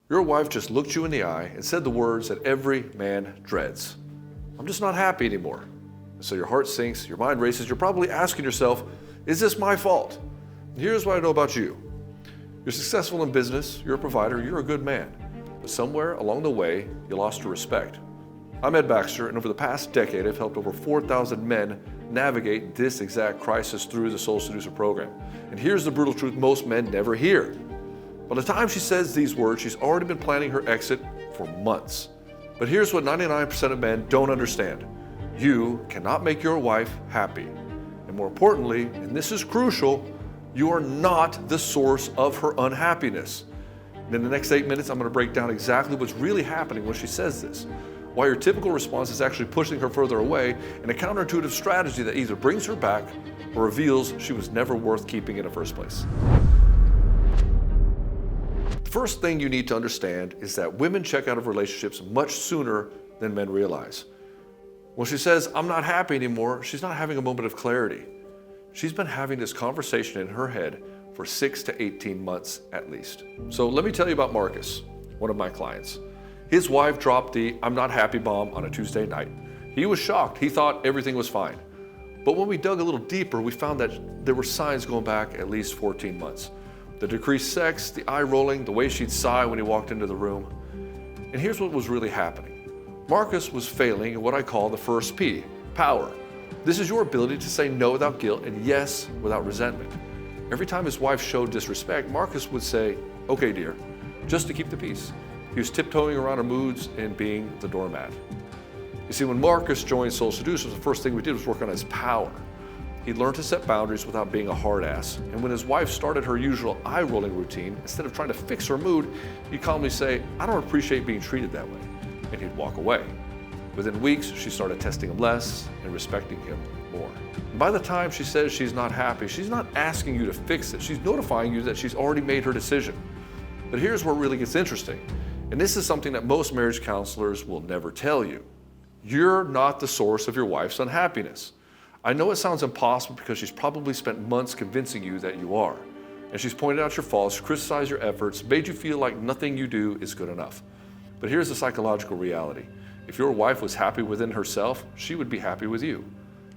Your wife just looked you in the eye and said the words that every man dreads. I'm just not happy anymore. And so your heart sinks, your mind races, you're probably asking yourself, is this my fault? And here's what I know about you. You're successful in business, you're a provider, you're a good man. But somewhere along the way, you lost your respect. I'm Ed Baxter, and over the past decade, I've helped over 4,000 men navigate this exact crisis through the Soul Seducer program. And here's the brutal truth most men never hear. By the time she says these words, she's already been planning her exit for months. But here's what 99% of men don't understand. You cannot make your wife happy. And more importantly, and this is crucial, you are not the source of her unhappiness. And in the next 8 minutes, I'm going to break down exactly what's really happening when she says this. Why your typical response is actually pushing her further away, and a counterintuitive strategy that either brings her back or reveals she was never worth keeping in the first place. The first thing you need to understand is that women check out of relationships much sooner than men realize. When she says, I'm not happy anymore, she's not having a moment of clarity. She's been having this conversation in her head for 6 to 18 months at least. So let me tell you about Marcus, one of my clients. His wife dropped the I'm not happy bomb on a Tuesday night. He was shocked. He thought everything was fine. But when we dug a little deeper, we found that there were signs going back at least 14 months. The decreased sex, the eye rolling, the way she'd sigh when he walked into the room. And here's what was really happening. Marcus was failing in what I call the first P, power. This is your ability to say no without guilt and yes without resentment. Every time his wife showed disrespect, Marcus would say, okay dear, just to keep the peace. He was tiptoeing around her moods and being the doormat. You see, when Marcus joined Soul Seducers, the first thing we did was work on his power. He learned to set boundaries without being a hard ass. And when his wife started her usual eye-rolling routine, instead of trying to fix her mood, he'd calmly say, I don't appreciate being treated that way. And he'd walk away. Within weeks, she started testing him less and respecting him more. And by the time she says she's not happy, she's not asking you to fix it. She's notifying you that she's already made her decision. But here's where it really gets interesting. And this is something that most marriage counselors will never tell you. You're not the source of your wife's unhappiness. I know it sounds impossible because she's probably spent months convincing you that you are. And she's pointed out your faults, criticized your efforts, made you feel like nothing you do is good enough. But here's the psychological reality. If your wife was happy within herself, she would be happy with you.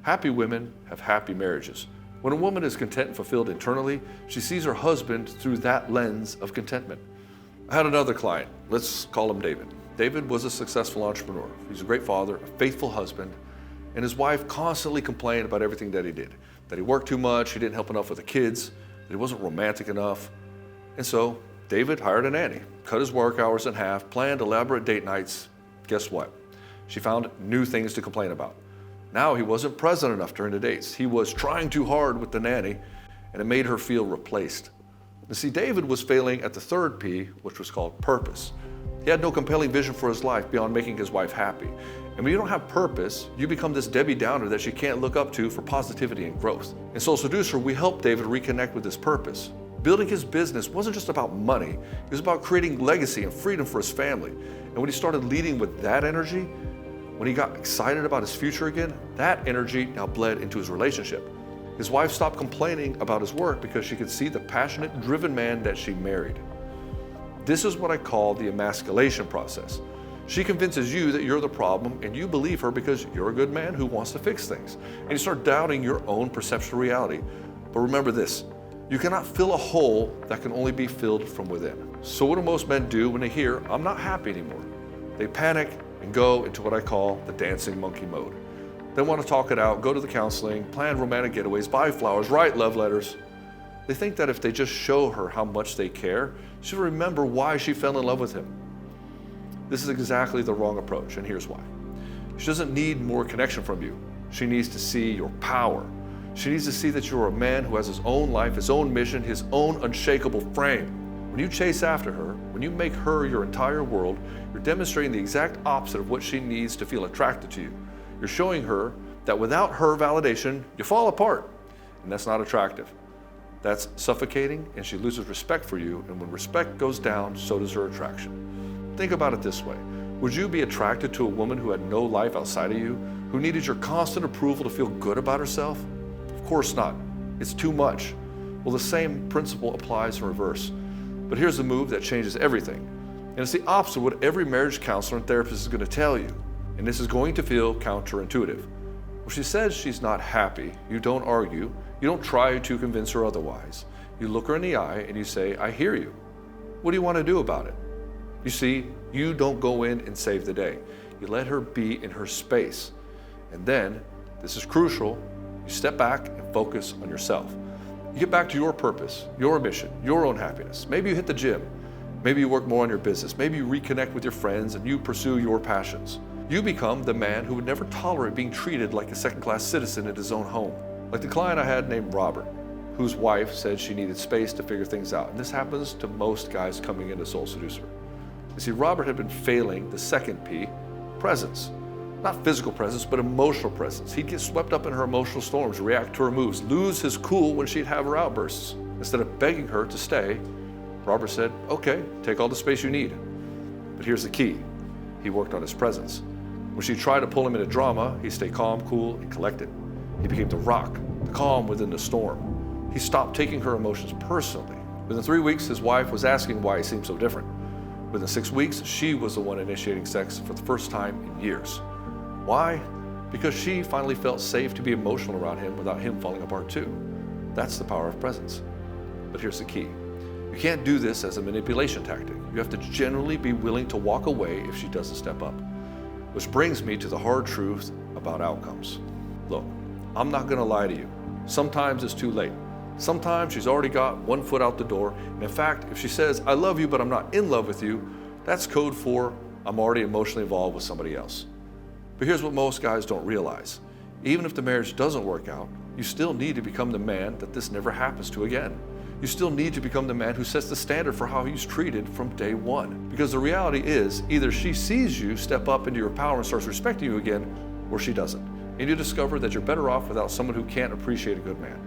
Happy women have happy marriages. When a woman is content and fulfilled internally, she sees her husband through that lens of contentment. I had another client, let's call him David. David was a successful entrepreneur. He's a great father, a faithful husband, and his wife constantly complained about everything that he did. That he worked too much, he didn't help enough with the kids, that he wasn't romantic enough. And so David hired a nanny, cut his work hours in half, planned elaborate date nights. Guess what? She found new things to complain about. Now he wasn't present enough during the dates. He was trying too hard with the nanny, and it made her feel replaced. You see, David was failing at the third P, which was called purpose. He had no compelling vision for his life beyond making his wife happy. And when you don't have purpose, you become this Debbie Downer that she can't look up to for positivity and growth. In Soul Seducer, we helped David reconnect with his purpose. Building his business wasn't just about money, it was about creating legacy and freedom for his family. And when he started leading with that energy, when he got excited about his future again, that energy now bled into his relationship. His wife stopped complaining about his work because she could see the passionate, driven man that she married. This is what I call the emasculation process. She convinces you that you're the problem and you believe her because you're a good man who wants to fix things. And you start doubting your own perception of reality. But remember this, you cannot fill a hole that can only be filled from within. So what do most men do when they hear, I'm not happy anymore? They panic and go into what I call the dancing monkey mode. They want to talk it out, go to the counseling, plan romantic getaways, buy flowers, write love letters. They think that if they just show her how much they care, she'll remember why she fell in love with him. This is exactly the wrong approach, and here's why. She doesn't need more connection from you. She needs to see your power. She needs to see that you're a man who has his own life, his own mission, his own unshakable frame. When you chase after her, when you make her your entire world, you're demonstrating the exact opposite of what she needs to feel attracted to you. You're showing her that without her validation, you fall apart, and that's not attractive. That's suffocating, and she loses respect for you, and when respect goes down, so does her attraction. Think about it this way. Would you be attracted to a woman who had no life outside of you, who needed your constant approval to feel good about herself? Of course not. It's too much. Well, the same principle applies in reverse. But here's the move that changes everything. And it's the opposite of what every marriage counselor and therapist is going to tell you. And this is going to feel counterintuitive. When she says she's not happy, you don't argue, you don't try to convince her otherwise. You look her in the eye and you say, I hear you. What do you want to do about it? You see, you don't go in and save the day. You let her be in her space. And then, this is crucial, you step back and focus on yourself. You get back to your purpose, your mission, your own happiness. Maybe you hit the gym. Maybe you work more on your business. Maybe you reconnect with your friends and you pursue your passions. You become the man who would never tolerate being treated like a second-class citizen at his own home. Like the client I had named Robert, whose wife said she needed space to figure things out. And this happens to most guys coming into Soul Seducer. You see, Robert had been failing the second P, presence. Not physical presence, but emotional presence. He'd get swept up in her emotional storms, react to her moves, lose his cool when she'd have her outbursts. Instead of begging her to stay, Robert said, okay, take all the space you need. But here's the key. He worked on his presence. When she tried to pull him into drama, he stayed calm, cool, and collected. He became the rock, the calm within the storm. He stopped taking her emotions personally. Within 3 weeks, his wife was asking why he seemed so different. Within 6 weeks, she was the one initiating sex for the first time in years. Why? Because she finally felt safe to be emotional around him without him falling apart too. That's the power of presence. But here's the key. You can't do this as a manipulation tactic. You have to generally be willing to walk away if she doesn't step up. Which brings me to the hard truth about outcomes. Look, I'm not gonna lie to you. Sometimes it's too late. Sometimes she's already got one foot out the door. And in fact, if she says, I love you, but I'm not in love with you, that's code for I'm already emotionally involved with somebody else. But here's what most guys don't realize. Even if the marriage doesn't work out, you still need to become the man that this never happens to again. You still need to become the man who sets the standard for how he's treated from day one. Because the reality is, either she sees you step up into your power and starts respecting you again, or she doesn't. And you discover that you're better off without someone who can't appreciate a good man.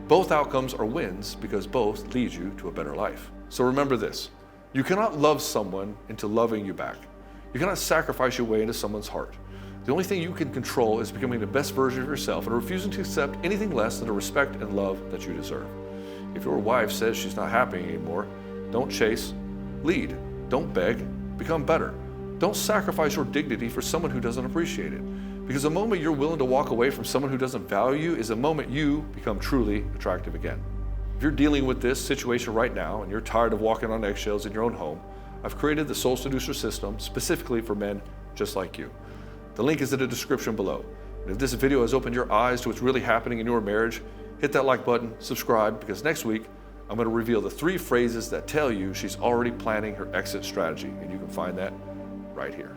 Both outcomes are wins because both lead you to a better life. So remember this, you cannot love someone into loving you back. You cannot sacrifice your way into someone's heart. The only thing you can control is becoming the best version of yourself and refusing to accept anything less than the respect and love that you deserve. If your wife says she's not happy anymore, don't chase, lead. Don't beg, become better. Don't sacrifice your dignity for someone who doesn't appreciate it. Because the moment you're willing to walk away from someone who doesn't value you is the moment you become truly attractive again. If you're dealing with this situation right now and you're tired of walking on eggshells in your own home, I've created the Soul Seducer system specifically for men just like you. The link is in the description below. And if this video has opened your eyes to what's really happening in your marriage, hit that like button, subscribe, because next week I'm going to reveal the 3 phrases that tell you she's already planning her exit strategy, and you can find that right here.